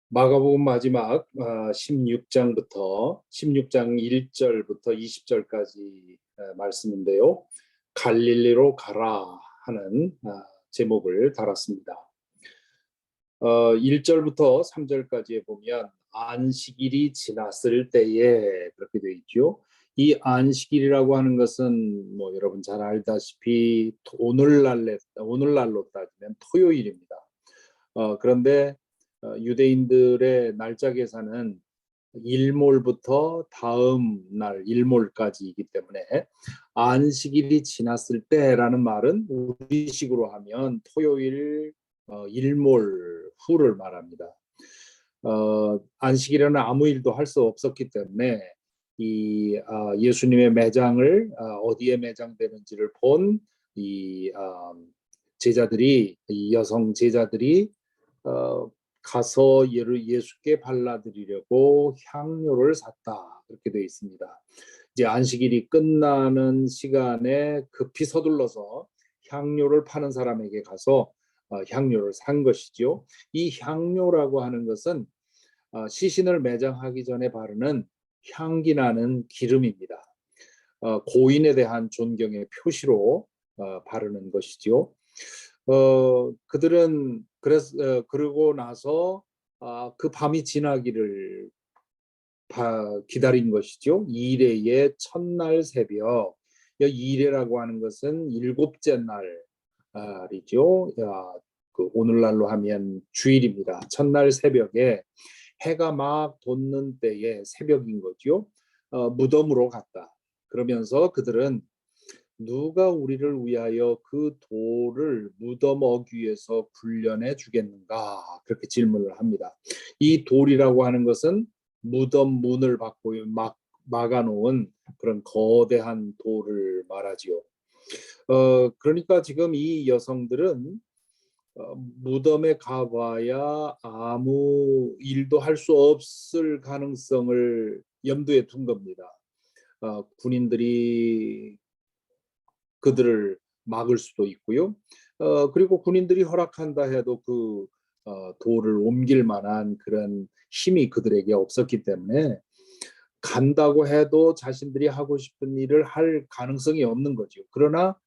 마가복음 마지막 16장 1절부터 20절까지 말씀인데요. 갈릴리로 가라 하는 제목을 달았습니다. 1절부터 3절까지에 보면 안식일이 지났을 때에 그렇게 되어 있죠. 이 안식일이라고 하는 것은 뭐 여러분 잘 알다시피 오늘날로 따지면 토요일입니다. 그런데 유대인들의 날짜 계산은 일몰부터 다음 날 일몰까지이기 때문에 안식일이 지났을 때라는 말은 우리식으로 하면 토요일 일몰 후를 말합니다. 안식일에는 아무 일도 할 수 없었기 때문에 이 예수님의 매장을 어디에 매장되는지를 본 이 제자들이, 이 여성 제자들이 가서 예수께 발라드리려고 향료를 샀다, 그렇게 되어 있습니다. 이제 안식일이 끝나는 시간에 급히 서둘러서 향료를 파는 사람에게 가서 향료를 산 것이죠. 이 향료라고 하는 것은 시신을 매장하기 전에 바르는 향기 나는 기름입니다. 고인에 대한 존경의 표시로 바르는 것이죠. 그들은 그러고 나서 그 밤이 지나기를 기다린 것이죠. 이레의 첫날 새벽. 이레라고 하는 것은 일곱째 날이죠. 그 오늘날로 하면 주일입니다. 첫날 새벽에 해가 막 돋는 때에 새벽인 거죠. 무덤으로 갔다. 그러면서 그들은 누가 우리를 위하여 그 돌을 무덤 어귀에서 굴려내 주겠는가, 그렇게 질문을 합니다. 이 돌이라고 하는 것은 무덤 문을 막아놓은 그런 거대한 돌을 말하지요. 그러니까 지금 이 여성들은 무덤에 가봐야 아무 일도 할 수 없을 가능성을 염두에 둔 겁니다. 군인들이 그들을 막을 수도 있고요. 그리고 군인들이 허락한다 해도 그 돌을 옮길 만한 그런 힘이 그들에게 없었기 때문에 간다고 해도 자신들이 하고 싶은 일을 할 가능성이 없는 거죠. 그러나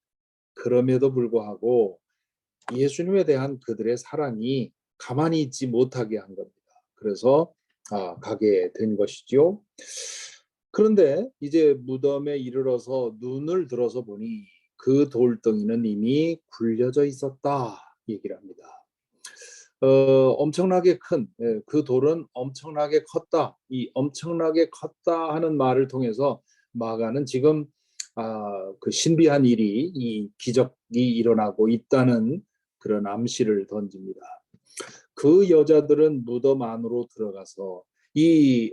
그럼에도 불구하고 예수님에 대한 그들의 사랑이 가만히 있지 못하게 한 겁니다. 그래서 가게 된 것이죠. 그런데 이제 무덤에 이르러서 눈을 들어서 보니 그 돌덩이는 이미 굴려져 있었다, 얘기를 합니다. 엄청나게 그 돌은 엄청나게 컸다. 이 엄청나게 컸다 하는 말을 통해서 마가는 지금 그 신비한 일이, 이 기적이 일어나고 있다는 그런 암시를 던집니다. 그 여자들은 무덤 안으로 들어가서 이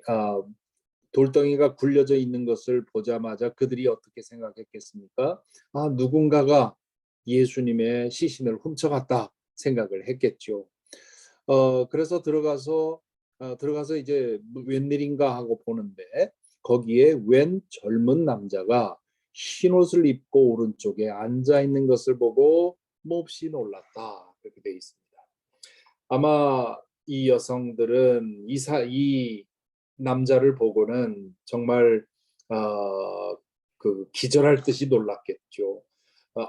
돌덩이가 굴려져 있는 것을 보자마자 그들이 어떻게 생각했겠습니까? 누군가가 예수님의 시신을 훔쳐갔다 생각을 했겠죠. 그래서 들어가서 이제 웬일인가 하고 보는데 거기에 웬 젊은 남자가 흰 옷을 입고 오른쪽에 앉아 있는 것을 보고 몹시 놀랐다, 그렇게 되어 있습니다. 아마 이 여성들은 이 남자를 보고는 정말 그 기절할 듯이 놀랐겠죠.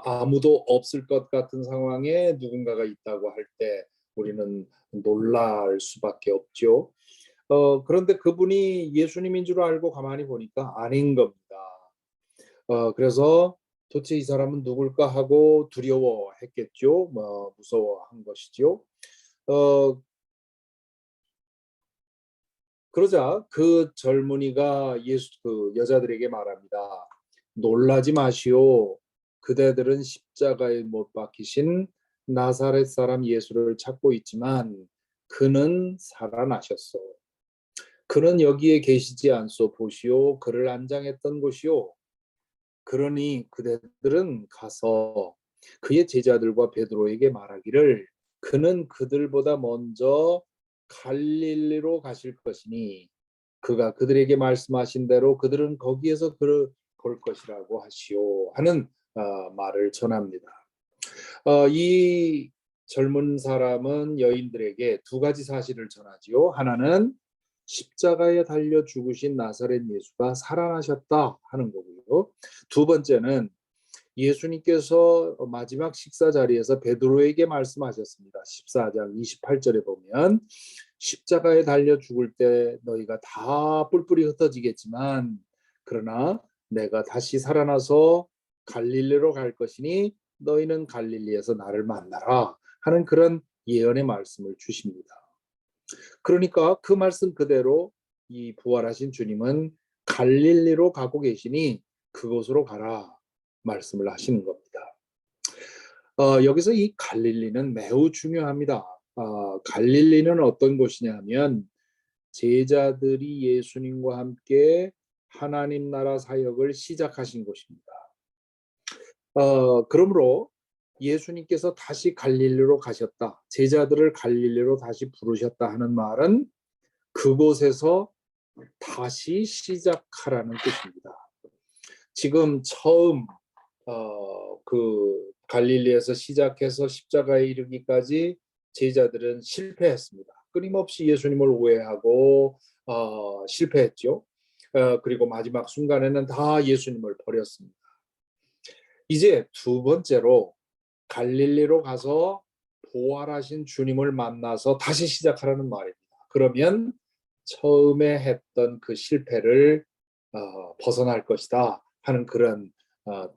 아무도 없을 것 같은 상황에 누군가가 있다고 할 때 우리는 놀랄 수밖에 없죠. 그런데 그분이 예수님인 줄 알고 가만히 보니까 아닌 겁니다. 그래서 도대체 이 사람은 누굴까 하고 두려워했겠죠. 무서워한 것이죠. 어, 그러자 그 젊은이가 그 여자들에게 말합니다. 놀라지 마시오. 그대들은 십자가에 못 박히신 나사렛 사람 예수를 찾고 있지만 그는 살아나셨소. 그는 여기에 계시지 않소. 보시오. 그를 안장했던 곳이오. 그러니 그대들은 가서 그의 제자들과 베드로에게 말하기를 그는 그들보다 먼저 갈릴리로 가실 것이니 그가 그들에게 말씀하신 대로 그들은 거기에서 그를 볼 것이라고 하시오 하는 말을 전합니다. 이 젊은 사람은 여인들에게 두 가지 사실을 전하지요. 하나는 십자가에 달려 죽으신 나사렛 예수가 살아나셨다 하는 거고요. 두 번째는 예수님께서 마지막 식사 자리에서 베드로에게 말씀하셨습니다. 14장 28절에 보면 십자가에 달려 죽을 때 너희가 다 뿔뿔이 흩어지겠지만 그러나 내가 다시 살아나서 갈릴리로 갈 것이니 너희는 갈릴리에서 나를 만나라 하는 그런 예언의 말씀을 주십니다. 그러니까 그 말씀 그대로 이 부활하신 주님은 갈릴리로 가고 계시니 그곳으로 가라 말씀을 하시는 겁니다. 여기서 이 갈릴리는 매우 중요합니다. 갈릴리는 어떤 곳이냐 하면 제자들이 예수님과 함께 하나님 나라 사역을 시작하신 곳입니다. 그러므로 예수님께서 다시 갈릴리로 가셨다. 제자들을 갈릴리로 다시 부르셨다 하는 말은 그곳에서 다시 시작하라는 뜻입니다. 지금 처음 그 갈릴리에서 시작해서 십자가에 이르기까지 제자들은 실패했습니다. 끊임없이 예수님을 오해하고 실패했죠. 그리고 마지막 순간에는 다 예수님을 버렸습니다. 이제 두 번째로 갈릴리로 가서 부활하신 주님을 만나서 다시 시작하라는 말입니다. 그러면 처음에 했던 그 실패를 벗어날 것이다 하는 그런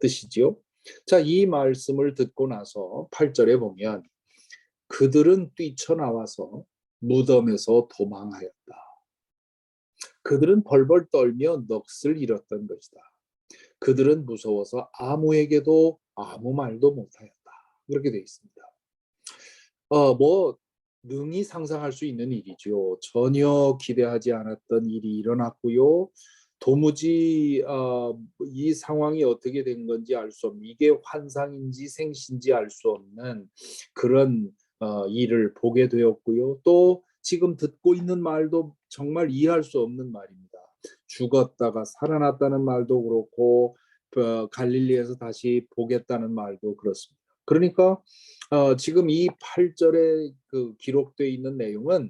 뜻이지요. 자, 이 말씀을 듣고 나서 8절에 보면 그들은 뛰쳐나와서 무덤에서 도망하였다. 그들은 벌벌 떨며 넋을 잃었던 것이다. 그들은 무서워서 아무에게도 아무 말도 못하였다. 그렇게 되어 있습니다. 뭐 능히 상상할 수 있는 일이죠. 전혀 기대하지 않았던 일이 일어났고요. 도무지 이 상황이 어떻게 된 건지 알 수 없는, 이게 환상인지 생신지 알 수 없는 그런 일을 보게 되었고요. 또 지금 듣고 있는 말도 정말 이해할 수 없는 말입니다. 죽었다가 살아났다는 말도 그렇고 갈릴리에서 다시 보겠다는 말도 그렇습니다. 그러니까 지금 이 8절에 그 기록되어 있는 내용은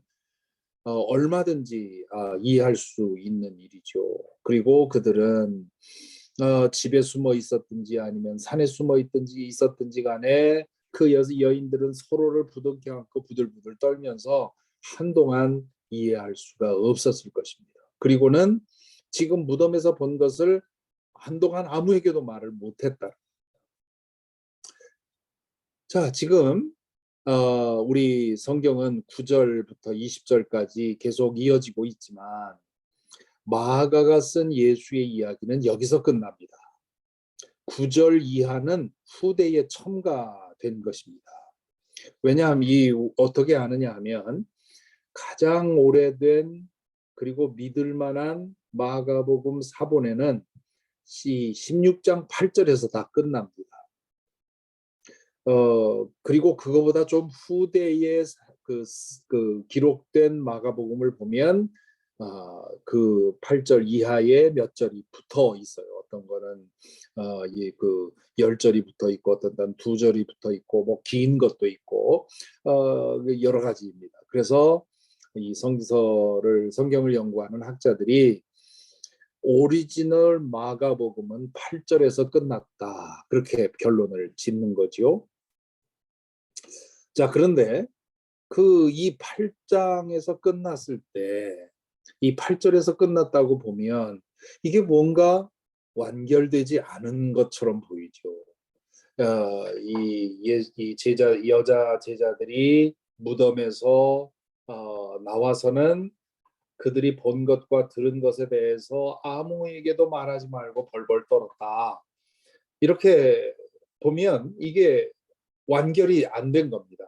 얼마든지 이해할 수 있는 일이죠. 그리고 그들은 집에 숨어 있었든지 아니면 산에 숨어 있었든지 간에 그 여인들은 서로를 부둥켜 안고 부들부들 떨면서 한동안 이해할 수가 없었을 것입니다. 그리고는 지금 무덤에서 본 것을 한동안 아무에게도 말을 못했다. 자, 지금 우리 성경은 9절부터 20절까지 계속 이어지고 있지만 마가가 쓴 예수의 이야기는 여기서 끝납니다. 9절 이하는 후대에 첨가된 것입니다. 왜냐하면 어떻게 아느냐 하면 가장 오래된 그리고 믿을 만한 마가복음 사본에는 16장 8절에서 다 끝납니다. 그리고 그거보다 좀 후대에 그 기록된 마가복음을 보면 그 8절 이하에 몇 절이 붙어 있어요. 어떤 거는 그 10절이 붙어 있고 어떤 건 2절이 붙어 있고 뭐 긴 것도 있고 여러 가지입니다. 그래서 이 성경을 연구하는 학자들이 오리지널 마가복음은 8절에서 끝났다. 그렇게 결론을 짓는 거죠. 자, 그런데 이 8장에서 끝났을 때 이 8절에서 끝났다고 보면 이게 뭔가 완결되지 않은 것처럼 보이죠. 이 여자 제자들이 무덤에서 나와서는 그들이 본 것과 들은 것에 대해서 아무에게도 말하지 말고 벌벌 떨었다. 이렇게 보면 이게 완결이 안 된 겁니다.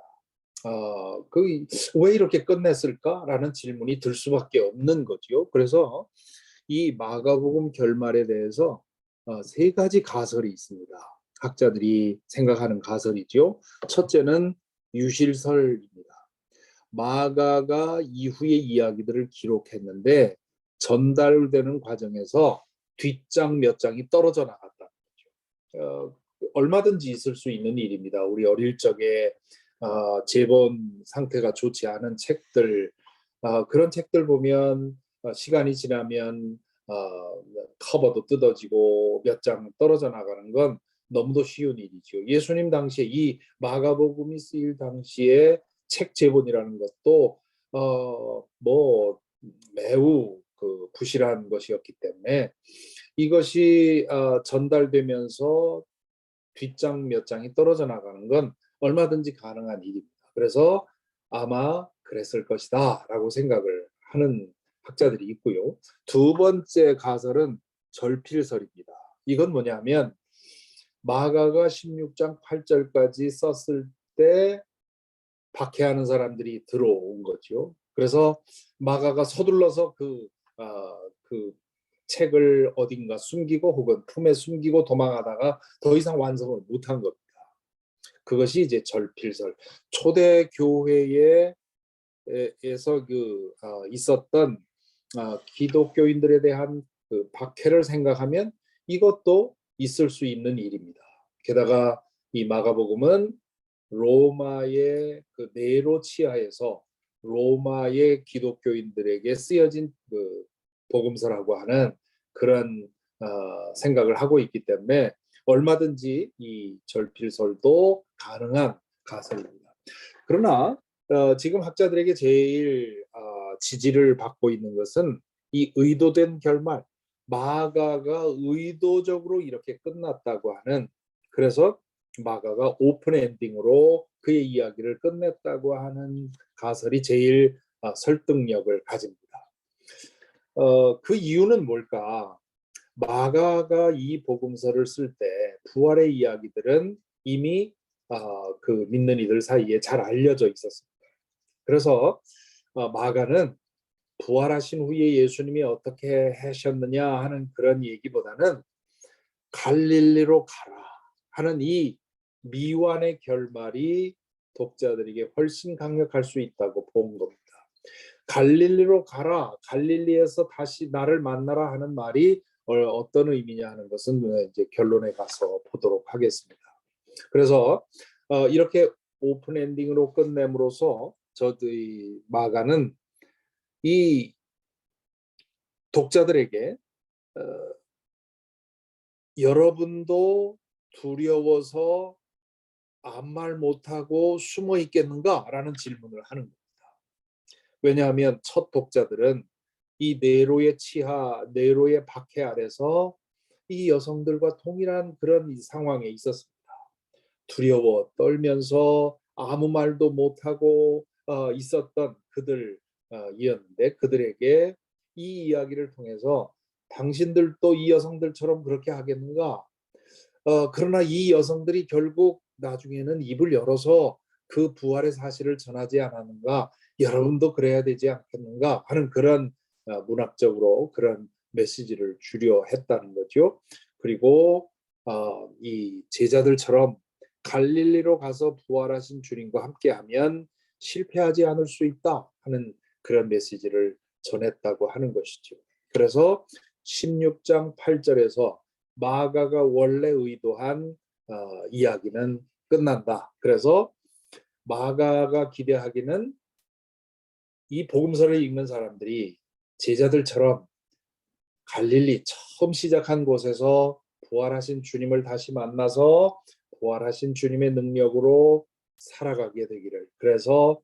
왜 이렇게 끝냈을까라는 질문이 들 수밖에 없는 거죠. 그래서 이 마가복음 결말에 대해서 세 가지 가설이 있습니다. 학자들이 생각하는 가설이죠. 첫째는 유실설입니다. 마가가 이후의 이야기들을 기록했는데 전달되는 과정에서 뒷장 몇 장이 떨어져 나갔다는 거죠. 얼마든지 있을 수 있는 일입니다. 우리 어릴 적에 제본 상태가 좋지 않은 책들, 그런 책들 보면 시간이 지나면 커버도 뜯어지고 몇 장 떨어져 나가는 건 너무도 쉬운 일이죠. 예수님 당시에 이 마가복음이 쓰일 당시에 책 제본이라는 것도 뭐 매우 그 부실한 것이었기 때문에 이것이 전달되면서 뒷장 몇 장이 떨어져 나가는 건 얼마든지 가능한 일입니다. 그래서 아마 그랬을 것이다 라고 생각을 하는 학자들이 있고요. 두 번째 가설은 절필설입니다. 이건 뭐냐면 마가가 16장 8절까지 썼을 때 박해하는 사람들이 들어온 거죠. 그래서 마가가 서둘러서 그 책을 어딘가 숨기고 혹은 품에 숨기고 도망하다가 더 이상 완성을 못한 겁니다. 그것이 이제 절필설. 초대 교회에서 있었던 기독교인들에 대한 그 박해를 생각하면 이것도 있을 수 있는 일입니다. 게다가 이 마가복음은 로마의 그 네로 치하에서 로마의 기독교인들에게 쓰여진 그 복음서라고 하는 그런 생각을 하고 있기 때문에 얼마든지 이 절필설도 가능한 가설입니다. 그러나 지금 학자들에게 제일 지지를 받고 있는 것은 이 의도된 결말, 마가가 의도적으로 이렇게 끝났다고 하는, 그래서 마가가 오픈 엔딩으로 그의 이야기를 끝냈다고 하는 가설이 제일 설득력을 가집니다. 그 이유는 뭘까? 마가가 이 복음서를 쓸 때 부활의 이야기들은 이미 그 믿는 이들 사이에 잘 알려져 있었습니다. 그래서 마가는 부활하신 후에 예수님이 어떻게 하셨느냐 하는 그런 얘기보다는 갈릴리로 가라 하는 이 미완의 결말이 독자들에게 훨씬 강력할 수 있다고 본 겁니다. 갈릴리로 가라, 갈릴리에서 다시 나를 만나라 하는 말이 어떤 의미냐 하는 것은 이제 결론에 가서 보도록 하겠습니다. 그래서 이렇게 오픈 엔딩으로 끝냄으로써 저희 마가는 이 독자들에게 여러분도 두려워서 아무 말 못하고 숨어 있겠는가라는 질문을 하는 겁니다. 왜냐하면 첫 독자들은 이 네로의 치하, 네로의 박해 아래서 이 여성들과 동일한 그런 상황에 있었습니다. 두려워 떨면서 아무 말도 못하고 있었던 그들이었는데 그들에게 이 이야기를 통해서 당신들도 이 여성들처럼 그렇게 하겠는가? 그러나 이 여성들이 결국 나중에는 입을 열어서 그 부활의 사실을 전하지 않았는가? 여러분도 그래야 되지 않겠는가? 하는 그런 문학적으로 그런 메시지를 주려 했다는 거죠. 그리고 이 제자들처럼 갈릴리로 가서 부활하신 주님과 함께하면 실패하지 않을 수 있다 하는 그런 메시지를 전했다고 하는 것이죠. 그래서 16장 8절에서 마가가 원래 의도한 이야기는 끝난다. 그래서 마가가 기대하기는 이 복음서를 읽는 사람들이 제자들처럼 갈릴리 처음 시작한 곳에서 부활하신 주님을 다시 만나서 부활하신 주님의 능력으로 살아가게 되기를. 그래서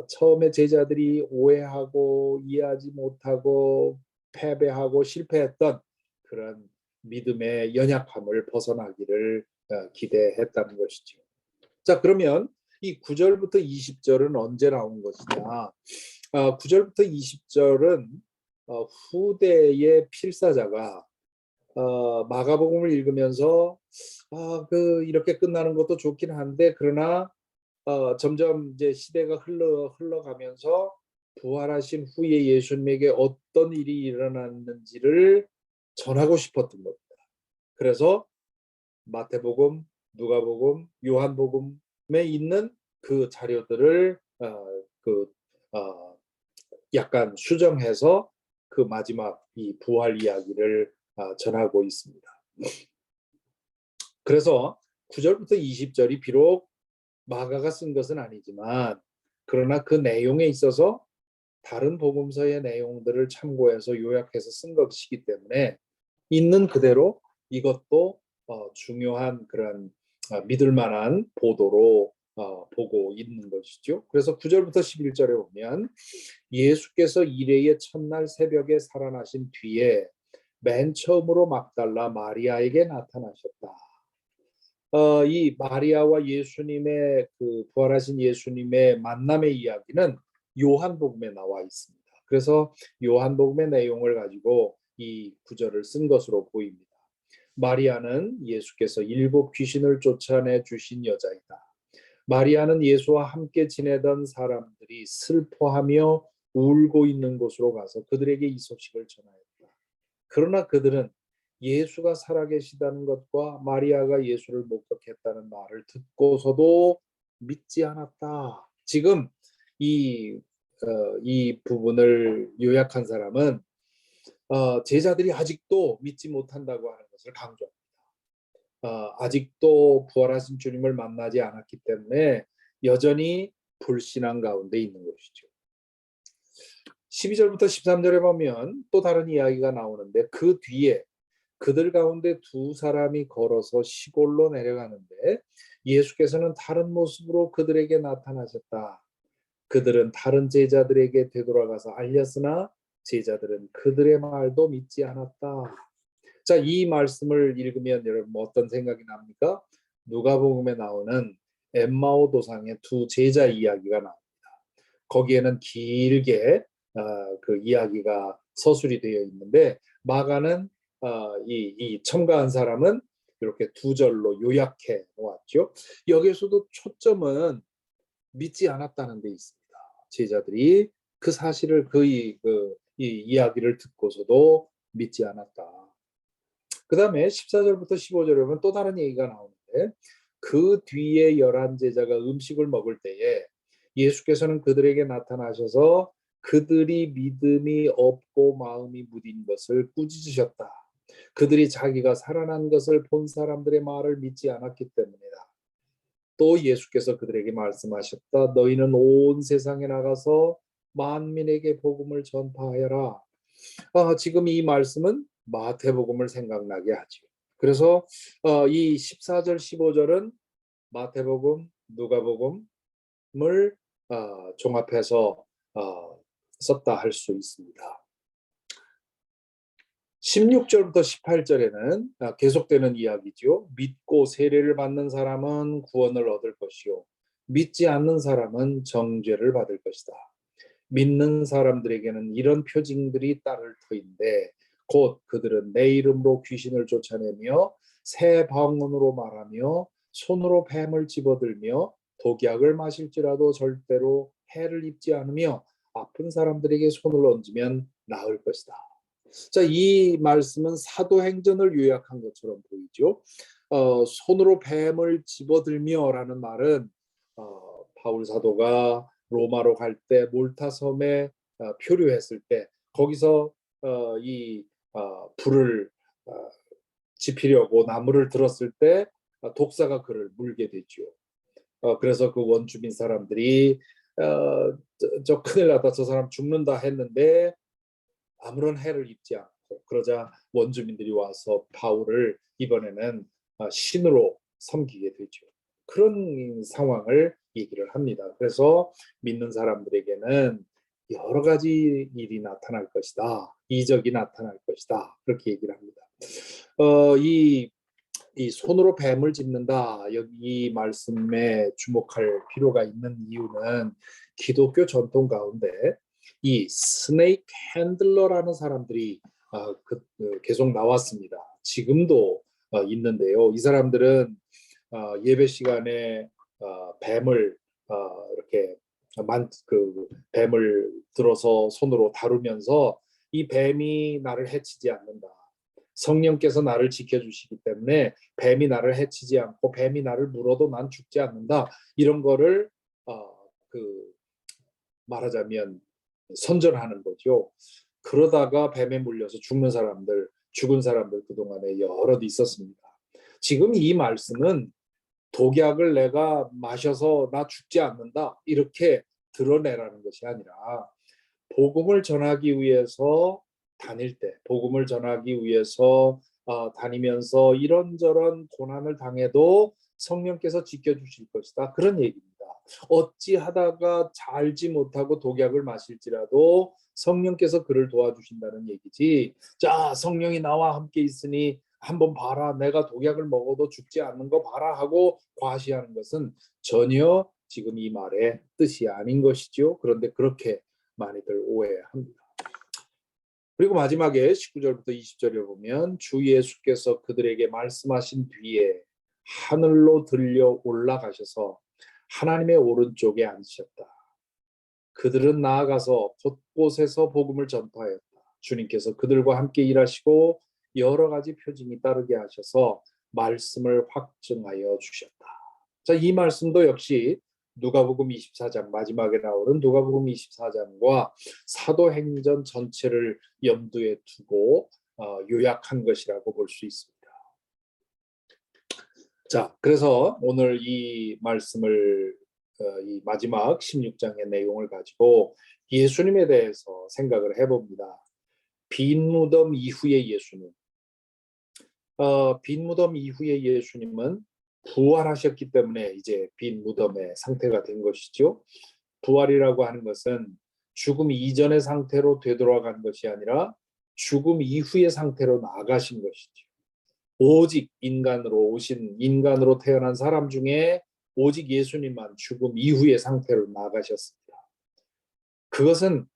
처음에 제자들이 오해하고 이해하지 못하고 패배하고 실패했던 그런 믿음의 연약함을 벗어나기를 기대했다는 것이죠. 자, 그러면 이 9절부터 20절은 언제 나온 것이냐? 9절부터 20절은 후대의 필사자가 마가복음을 읽으면서 이렇게 끝나는 것도 좋긴 한데 그러나 점점 이제 시대가 흘러가면서 부활하신 후에 예수님에게 어떤 일이 일어났는지를 전하고 싶었던 겁니다. 그래서 마태복음, 누가복음, 요한복음에 있는 그 자료들을 약간 수정해서 그 마지막 이 부활 이야기를 전하고 있습니다. 그래서 9절부터 20절이 비록 마가가 쓴 것은 아니지만 그러나 그 내용에 있어서 다른 복음서의 내용들을 참고해서 요약해서 쓴 것이기 때문에 있는 그대로 이것도 중요한 그런 믿을 만한 보도로 보고 있는 것이죠. 그래서 9절부터 11절에 보면 예수께서 일회의 첫날 새벽에 살아나신 뒤에 맨 처음으로 막달라 마리아에게 나타나셨다. 이 마리아와 예수님의 그 부활하신 예수님의 만남의 이야기는 요한복음에 나와 있습니다. 그래서 요한복음의 내용을 가지고 이 구절을 쓴 것으로 보입니다. 마리아는 예수께서 7 귀신을 쫓아내 주신 여자이다. 마리아는 예수와 함께 지내던 사람들이 슬퍼하며 울고 있는 곳으로 가서 그들에게 이 소식을 전하였다. 그러나 그들은 예수가 살아계시다는 것과 마리아가 예수를 목격했다는 말을 듣고서도 믿지 않았다. 지금 이, 이 부분을 요약한 사람은 제자들이 아직도 믿지 못한다고 하는 것을 강조합니다. 아직도 부활하신 주님을 만나지 않았기 때문에 여전히 불신앙 가운데 있는 것이죠. 12절부터 13절에 보면 또 다른 이야기가 나오는데 그 뒤에 그들 가운데 2 사람이 걸어서 시골로 내려가는데 예수께서는 다른 모습으로 그들에게 나타나셨다. 그들은 다른 제자들에게 되돌아가서 알렸으나 제자들은 그들의 말도 믿지 않았다. 자, 이 말씀을 읽으면 여러분 어떤 생각이 납니까? 누가복음에 나오는 엠마오 도상의 2 제자 이야기가 나옵니다. 거기에는 길게 그 이야기가 서술이 되어 있는데 마가는 이 첨가한 사람은 이렇게 2절로 요약해 놓았죠. 여기에서도 초점은 믿지 않았다는 데 있습니다. 제자들이 그 사실을 이 이야기를 듣고서도 믿지 않았다. 그 다음에 14절부터 15절에 보면 또 다른 얘기가 나오는데 그 뒤에 11 제자가 음식을 먹을 때에 예수께서는 그들에게 나타나셔서 그들이 믿음이 없고 마음이 무딘 것을 꾸짖으셨다. 그들이 자기가 살아난 것을 본 사람들의 말을 믿지 않았기 때문이다. 또 예수께서 그들에게 말씀하셨다. 너희는 온 세상에 나가서 만민에게 복음을 전파하여라. 지금 이 말씀은 마태복음을 생각나게 하죠. 그래서 이 14절, 15절은 마태복음, 누가복음을 종합해서 썼다 할 수 있습니다. 16절부터 18절에는 계속되는 이야기죠. 믿고 세례를 받는 사람은 구원을 얻을 것이요 믿지 않는 사람은 정죄를 받을 것이다. 믿는 사람들에게는 이런 표징들이 따를 터인데 곧 그들은 내 이름으로 귀신을 쫓아내며 새 방언으로 말하며 손으로 뱀을 집어들며 독약을 마실지라도 절대로 해를 입지 않으며 아픈 사람들에게 손을 얹으면 나을 것이다. 자, 이 말씀은 사도행전을 요약한 것처럼 보이죠. 손으로 뱀을 집어들며라는 말은 바울 사도가 로마로 갈 때 몰타 섬에 표류했을 때 거기서 이 불을 지피려고 나무를 들었을 때 독사가 그를 물게 되죠. 그래서 그 원주민 사람들이 저 큰일 났다, 저 사람 죽는다 했는데 아무런 해를 입지 않고 그러자 원주민들이 와서 바울을 이번에는 신으로 섬기게 되죠. 그런 상황을 얘기를 합니다. 그래서 믿는 사람들에게는 여러 가지 일이 나타날 것이다. 이적이 나타날 것이다. 그렇게 얘기를 합니다. 이 손으로 뱀을 짚는다. 여기 이 말씀에 주목할 필요가 있는 이유는 기독교 전통 가운데 이 스네이크 핸들러라는 사람들이 계속 나왔습니다. 지금도 있는데요. 이 사람들은 예배 시간에 뱀을 이렇게 그 뱀을 들어서 손으로 다루면서 이 뱀이 나를 해치지 않는다. 성령께서 나를 지켜주시기 때문에 뱀이 나를 해치지 않고 뱀이 나를 물어도 난 죽지 않는다. 이런 거를 그 말하자면 선전하는 거죠. 그러다가 뱀에 물려서 죽는 사람들, 죽은 사람들 그동안에 여럿 있었습니다. 지금 이 말씀은 독약을 내가 마셔서 나 죽지 않는다 이렇게 드러내라는 것이 아니라 복음을 전하기 위해서 다닐 때, 복음을 전하기 위해서 다니면서 이런저런 고난을 당해도 성령께서 지켜주실 것이다. 그런 얘기입니다. 어찌하다가 잘지 못하고 독약을 마실지라도 성령께서 그를 도와주신다는 얘기지. 자, 성령이 나와 함께 있으니 한번 봐라. 내가 독약을 먹어도 죽지 않는 거 봐라 하고 과시하는 것은 전혀 지금 이 말의 뜻이 아닌 것이죠. 그런데 그렇게 많이들 오해합니다. 그리고 마지막에 19절부터 20절에 보면 주 예수께서 그들에게 말씀하신 뒤에 하늘로 들려 올라가셔서 하나님의 오른쪽에 앉으셨다. 그들은 나아가서 곳곳에서 복음을 전파하였다. 주님께서 그들과 함께 일하시고 여러 가지 표징이 따르게 하셔서 말씀을 확증하여 주셨다. 자, 이 말씀도 역시 누가복음 24장 마지막에 나오는 누가복음 24장과 사도행전 전체를 염두에 두고 요약한 것이라고 볼 수 있습니다. 자, 그래서 오늘 이 말씀을 이 마지막 16장의 내용을 가지고 예수님에 대해서 생각을 해봅니다. 빈 무덤 이후의 예수님. 빈 무덤 이후의 예수님은 부활하셨기 때문에 이제 빈 무덤의 상태가 된 것이죠. 부활이라고 하는 것은 죽음 이전의 상태로 되돌아간 것이 아니라 죽음 이후의 상태로 나아가신 것이죠. 오직 인간으로 태어난 사람 중에 오직 예수님만 죽음 이후의 상태로 나아가셨습니다. 그것은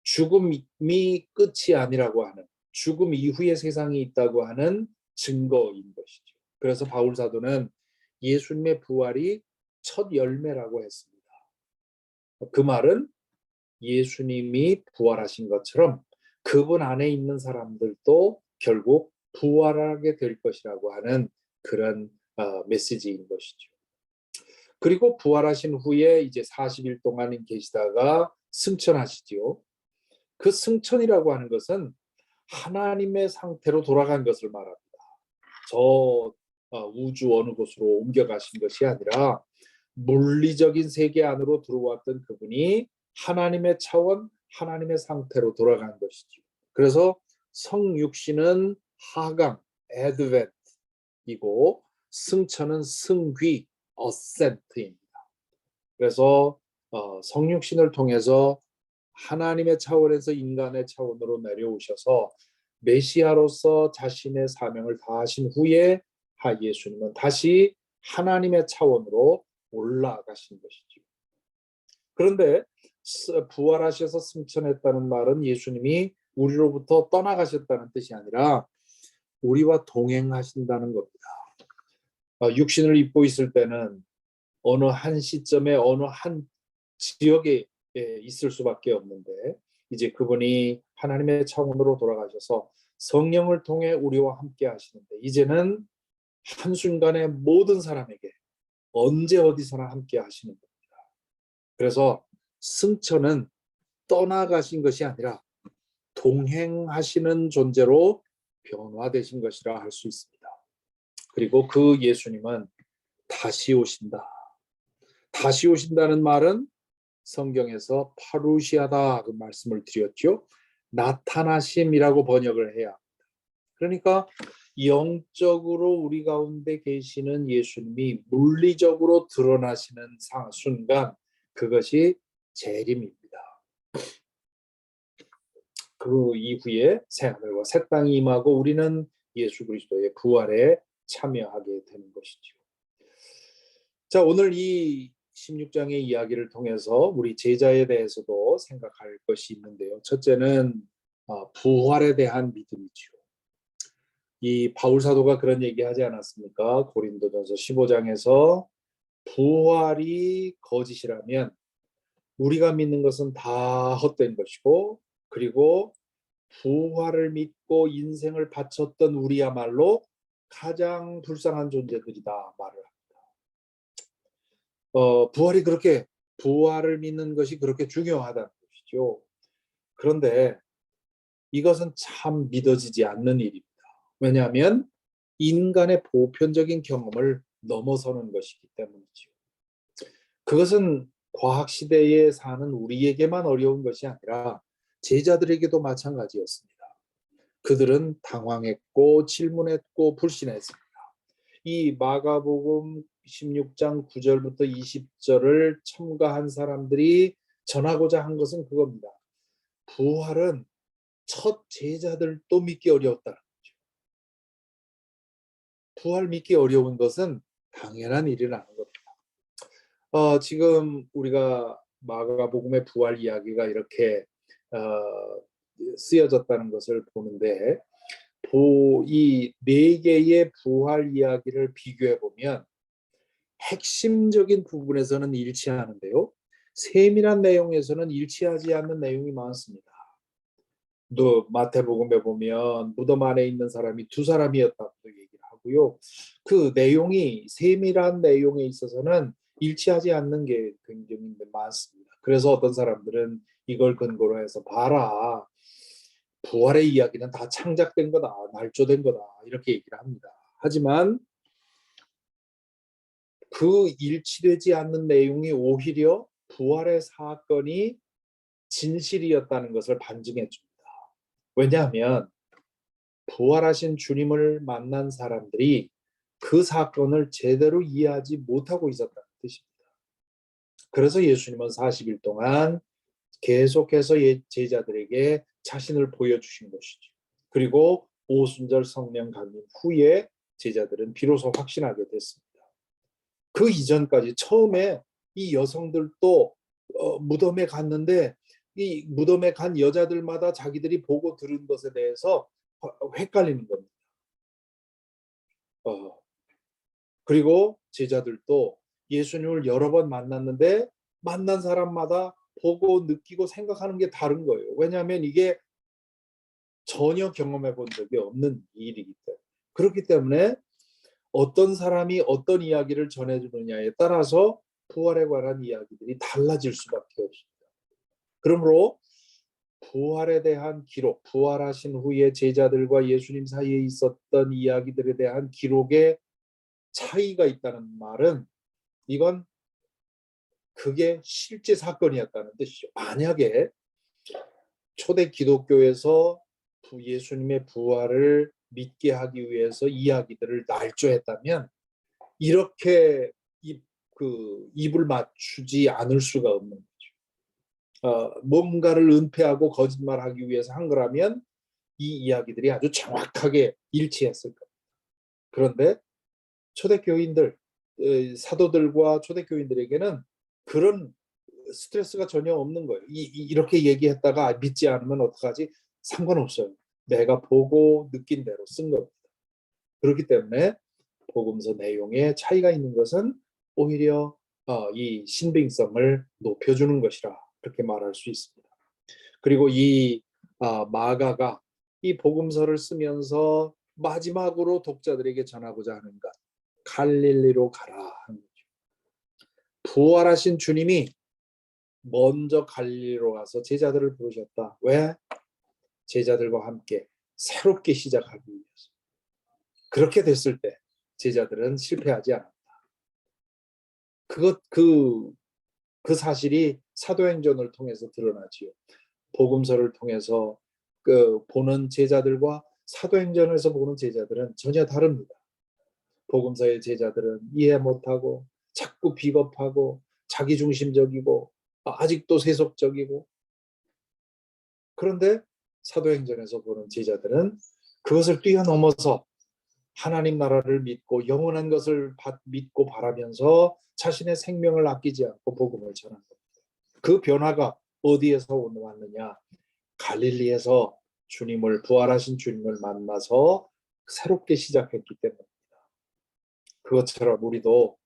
죽음이 끝이 아니라고 하는, 죽음 이후의 세상이 있다고 하는 증거인 것이죠. 그래서 바울 사도는 예수님의 부활이 첫 열매라고 했습니다. 그 말은 예수님이 부활하신 것처럼 그분 안에 있는 사람들도 결국 부활하게 될 것이라고 하는 그런 메시지인 것이죠. 그리고 부활하신 후에 이제 40일 동안 계시다가 승천하시지요. 그 승천이라고 하는 것은 하나님의 상태로 돌아간 것을 말합니다. 저 우주 어느 곳으로 옮겨가신 것이 아니라 물리적인 세계 안으로 들어왔던 그분이 하나님의 차원, 하나님의 상태로 돌아간 것이죠. 그래서 성육신은 하강, advent이고 승천은 승귀, ascent입니다. 그래서 성육신을 통해서 하나님의 차원에서 인간의 차원으로 내려오셔서 메시아로서 자신의 사명을 다하신 후에 예수님은 다시 하나님의 차원으로 올라가신 것이죠. 그런데 부활하셔서 승천했다는 말은 예수님이 우리로부터 떠나가셨다는 뜻이 아니라 우리와 동행하신다는 겁니다. 육신을 입고 있을 때는 어느 한 시점에 어느 한 지역에 있을 수밖에 없는데 이제 그분이 하나님의 차원으로 돌아가셔서 성령을 통해 우리와 함께 하시는데 이제는 한순간에 모든 사람에게 언제 어디서나 함께 하시는 겁니다. 그래서 승천은 떠나가신 것이 아니라 동행하시는 존재로 변화되신 것이라 할 수 있습니다. 그리고 그 예수님은 다시 오신다. 다시 오신다는 말은 성경에서 파루시아다 그 말씀을 드렸죠. 나타나심이라고 번역을 해야 합니다. 그러니까 영적으로 우리 가운데 계시는 예수님이 물리적으로 드러나시는 순간 그것이 재림입니다. 그 이후에 새하늘과 새 땅이 임하고 우리는 예수 그리스도의 부활에 참여하게 되는 것이죠. 자, 오늘 이 16장의 이야기를 통해서 우리 제자에 대해서도 생각할 것이 있는데요. 첫째는 부활에 대한 믿음이죠. 이 바울 사도가 그런 얘기하지 않았습니까? 고린도전서 15장에서 부활이 거짓이라면 우리가 믿는 것은 다 헛된 것이고 그리고 부활을 믿고 인생을 바쳤던 우리야말로 가장 불쌍한 존재들이다 말을 합니다. 부활을 믿는 것이 그렇게 중요하다는 것이죠. 그런데 이것은 참 믿어지지 않는 일입니다. 왜냐하면 인간의 보편적인 경험을 넘어서는 것이기 때문이죠. 그것은 과학 시대에 사는 우리에게만 어려운 것이 아니라 제자들에게도 마찬가지였습니다. 그들은 당황했고 질문했고 불신했습니다. 이 마가복음 16장 9절부터 20절을 첨가한 사람들이 전하고자 한 것은 그겁니다. 부활은 첫 제자들도 믿기 어려웠다는 거죠. 부활 믿기 어려운 것은 당연한 일이라는 겁니다. 지금 우리가 마가복음의 부활 이야기가 이렇게 쓰여졌다는 것을 보는데 이 네 개의 부활 이야기를 비교해 보면 핵심적인 부분에서는 일치하는데요. 세밀한 내용에서는 일치하지 않는 내용이 많습니다. 또 마태복음에 보면 무덤 안에 있는 사람이 두 사람이었다고 얘기를 하고요. 그 내용이 세밀한 내용에 있어서는 일치하지 않는 게 굉장히 많습니다. 그래서 어떤 사람들은 이걸 근거로 해서 봐라. 부활의 이야기는 다 창작된 거다. 날조된 거다. 이렇게 얘기를 합니다. 하지만 그 일치되지 않는 내용이 오히려 부활의 사건이 진실이었다는 것을 반증해 줍니다. 왜냐하면 부활하신 주님을 만난 사람들이 그 사건을 제대로 이해하지 못하고 있었다는 뜻입니다. 그래서 예수님은 40일 동안 계속해서 제자들에게 자신을 보여주신 것이죠. 그리고 오순절 성령 강림 후에 제자들은 비로소 확신하게 됐습니다. 그 이전까지 처음에 이 여성들도 무덤에 갔는데 이 무덤에 간 여자들마다 자기들이 보고 들은 것에 대해서 헷갈리는 겁니다. 그리고 제자들도 예수님을 여러 번 만났는데 만난 사람마다 보고 느끼고 생각하는 게 다른 거예요. 왜냐하면 이게 전혀 경험해 본 적이 없는 일이기 때문에. 그렇기 때문에 어떤 사람이 어떤 이야기를 전해주느냐에 따라서 부활에 관한 이야기들이 달라질 수밖에 없습니다. 그러므로 부활에 대한 기록, 부활하신 후에 제자들과 예수님 사이에 있었던 이야기들에 대한 기록에 차이가 있다는 말은 이건 그게 실제 사건이었다는 뜻이죠. 만약에 초대 기독교에서 예수님의 부활을 믿게 하기 위해서 이야기들을 날조했다면 이렇게 입을 맞추지 않을 수가 없는 거죠. 뭔가를 은폐하고 거짓말하기 위해서 한 거라면 이 이야기들이 아주 정확하게 일치했을 겁니다. 그런데 초대교인들, 사도들과 초대교인들에게는 그런 스트레스가 전혀 없는 거예요. 이렇게 얘기했다가 믿지 않으면 어떡하지? 상관없어요. 내가 보고 느낀 대로 쓴 겁니다. 그렇기 때문에 복음서 내용에 차이가 있는 것은 오히려 이 신빙성을 높여주는 것이라 그렇게 말할 수 있습니다. 그리고 이 마가가 이 복음서를 쓰면서 마지막으로 독자들에게 전하고자 하는 것, 갈릴리로 가라 하는 거죠. 부활하신 주님이 먼저 갈릴리로 가서 제자들을 부르셨다. 왜? 제자들과 함께 새롭게 시작하기 위해서. 그렇게 됐을 때 제자들은 실패하지 않았다. 그 사실이 사도행전을 통해서 드러나지요. 복음서를 통해서 보는 제자들과 사도행전에서 보는 제자들은 전혀 다릅니다. 복음서의 제자들은 이해 못하고 자꾸 비겁하고 자기중심적이고 아직도 세속적이고, 그런데 사도행전에서 보는 제자들은 그것을 뛰어넘어서 하나님 나라를 믿고 영원한 것을 믿고 바라면서 자신의 생명을 아끼지 않고 복음을 전한 겁니다. 그 변화가 어디에서 왔느냐? 갈릴리에서 부활하신 주님을 만나서 새롭게 시작했기 때문입니다. 그것처럼 우리도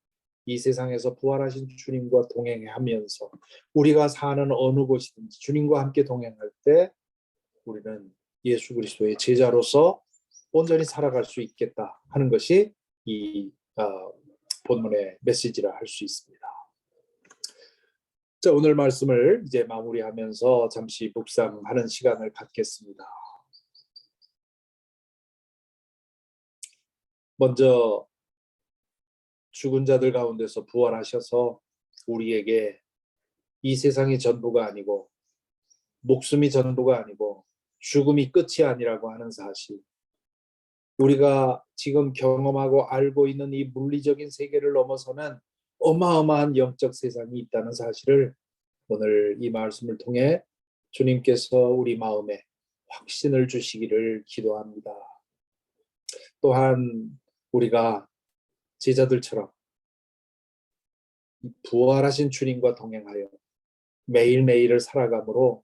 이 세상에서 부활하신 주님과 동행하면서 우리가 사는 어느 곳이든지 주님과 함께 동행할 때 우리는 예수 그리스도의 제자로서 온전히 살아갈 수 있겠다 하는 것이 이 본문의 메시지라 할 수 있습니다. 자, 오늘 말씀을 이제 마무리하면서 잠시 묵상하는 시간을 갖겠습니다. 먼저 죽은 자들 가운데서 부활하셔서 우리에게 이 세상이 전부가 아니고 목숨이 전부가 아니고 죽음이 끝이 아니라고 하는 사실, 우리가 지금 경험하고 알고 있는 이 물리적인 세계를 넘어서는 어마어마한 영적 세상이 있다는 사실을 오늘 이 말씀을 통해 주님께서 우리 마음에 확신을 주시기를 기도합니다. 또한 우리가 제자들처럼 부활하신 주님과 동행하여 매일매일을 살아감으로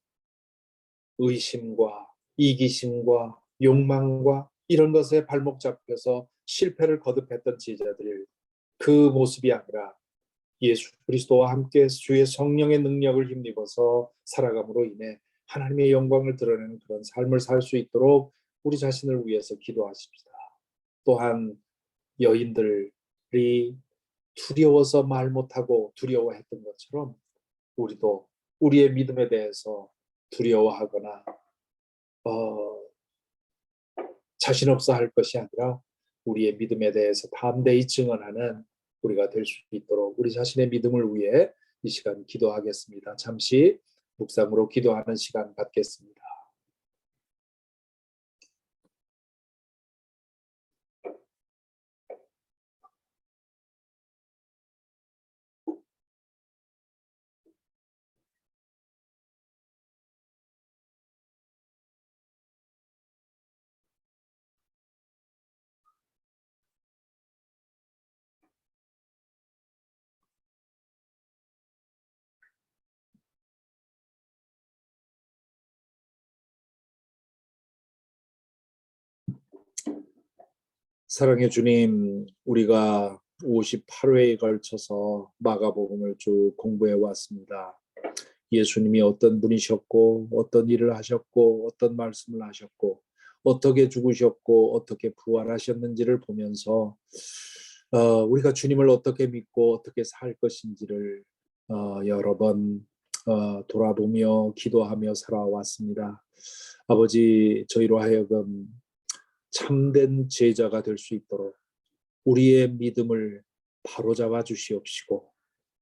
의심과 이기심과 욕망과 이런 것에 발목 잡혀서 실패를 거듭했던 제자들, 그 모습이 아니라 예수 그리스도와 함께 주의 성령의 능력을 힘입어서 살아감으로 인해 하나님의 영광을 드러내는 그런 삶을 살 수 있도록 우리 자신을 위해서 기도하십시다. 또한 여인들이 두려워서 말 못하고 두려워했던 것처럼 우리도 우리의 믿음에 대해서 두려워하거나 자신 없어 할 것이 아니라 우리의 믿음에 대해서 담대히 증언하는 우리가 될 수 있도록 우리 자신의 믿음을 위해 이 시간 기도하겠습니다. 잠시 묵상으로 기도하는 시간 갖겠습니다. 사랑의 주님, 우리가 58회에 걸쳐서 마가복음을 쭉 공부해 왔습니다. 예수님이 어떤 분이셨고 어떤 일을 하셨고 어떤 말씀을 하셨고 어떻게 죽으셨고 어떻게 부활하셨는지를 보면서 우리가 주님을 어떻게 믿고 어떻게 살 것인지를 여러 번 돌아보며 기도하며 살아왔습니다. 아버지, 저희로 하여금 참된 제자가 될 수 있도록 우리의 믿음을 바로잡아 주시옵시고,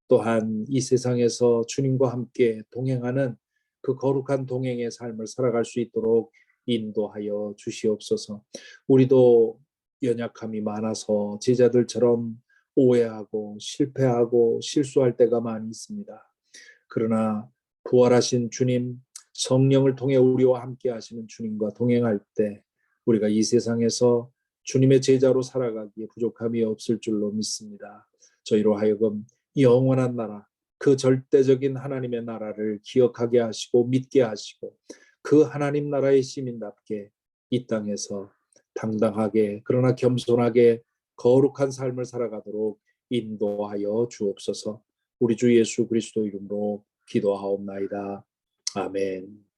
또한 이 세상에서 주님과 함께 동행하는 그 거룩한 동행의 삶을 살아갈 수 있도록 인도하여 주시옵소서. 우리도 연약함이 많아서 제자들처럼 오해하고 실패하고 실수할 때가 많이 있습니다. 그러나 부활하신 주님, 성령을 통해 우리와 함께 하시는 주님과 동행할 때 우리가 이 세상에서 주님의 제자로 살아가기에 부족함이 없을 줄로 믿습니다. 저희로 하여금 영원한 나라, 그 절대적인 하나님의 나라를 기억하게 하시고 믿게 하시고 그 하나님 나라의 시민답게 이 땅에서 당당하게 그러나 겸손하게 거룩한 삶을 살아가도록 인도하여 주옵소서. 우리 주 예수 그리스도 이름으로 기도하옵나이다. 아멘.